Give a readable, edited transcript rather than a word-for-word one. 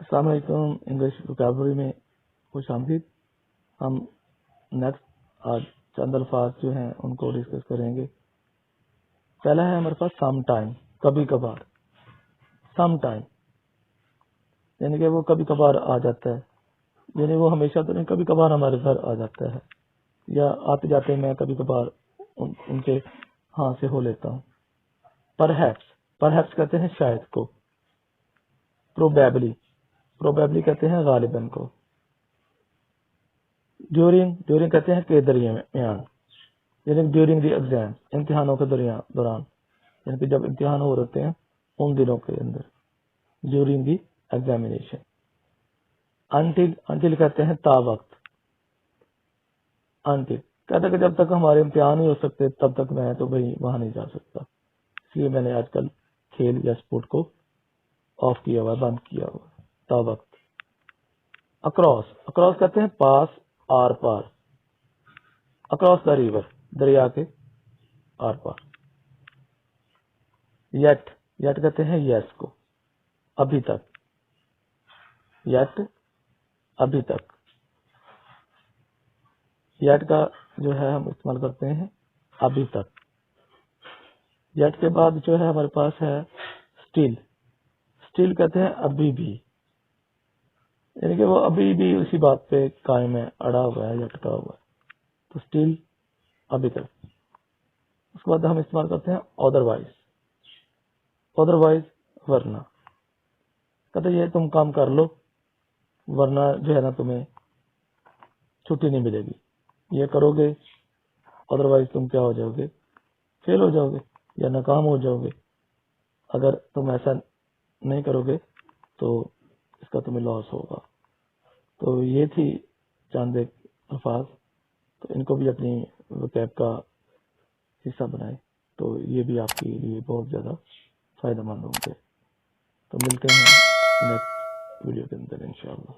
السلام علیکم. English vocabulary میں خوش آمدید. ہم نیکسٹ آج چند الفاظ جو ہیں ان کو ڈسکس کریں گے. پہلا ہے ہمارے پاس سم ٹائم، کبھی کبھار. سم ٹائم یعنی کہ وہ کبھی کبھار آ جاتا ہے، یعنی وہ ہمیشہ تو نہیں، کبھی کبھار ہمارے گھر آ جاتا ہے یا آتے جاتے میں کبھی کبھار ان کے ہاں سے ہو لیتا ہوں. پرہیپس کہتے ہیں شاید کو. پروبیبلی کہتے ہیں غالباً کو. ڈیورنگ کہتے ہیں کے درمیان، یعنی ڈیورنگ دی ایگزام، امتحانوں کے دوران، یعنی کہ جب امتحان ہو رہتے ہیں ان دنوں کے اندر، ڈیورنگ دی ایگزامینیشن. انٹل کہتے ہیں تا وقت. انٹل کہتے ہیں کہ جب تک ہمارے امتحان نہیں ہو سکتے تب تک میں تو بھائی وہاں نہیں جا سکتا. اس لیے میں نے آج کل کھیل یا اسپورٹ کو آف کیا ہوا، بند کیا ہوا. تا وقت. اکراس کہتے ہیں پاس، آر پار. اکراس دا ریور، دریا کے آر پار. یٹ کہتے ہیں یس کو، ابھی تک. یٹ ابھی تک. یٹ کا جو ہے ہم استعمال کرتے ہیں ابھی تک. یٹ کے بعد جو ہے ہمارے پاس ہے اسٹل کہتے ہیں ابھی بھی، یعنی کہ وہ ابھی بھی اسی بات پہ قائم ہے، اڑا ہوا ہے یا ٹکا ہوا ہے. تو اسٹل ابھی تک. اس کے بعد ہم استعمال کرتے ہیں ادروائز ورنہ. کہتے یہ تم کام کر لو ورنہ جو ہے نا تمہیں چھٹی نہیں ملے گی. یہ کرو گے ادروائز تم کیا ہو جاؤ گے، فیل ہو جاؤ گے یا ناکام ہو جاؤ گے. اگر تم ایسا نہیں کرو گے تو اس کا تمہیں لاس ہوگا. تو یہ تھی چند ایک الفاظ، تو ان کو بھی اپنی وکیب کا حصہ بنائیں تو یہ بھی آپ کے لیے بہت زیادہ فائدہ مند ہوں گے. تو ملتے ہیں نیکسٹ ویڈیو کے اندر انشاءاللہ.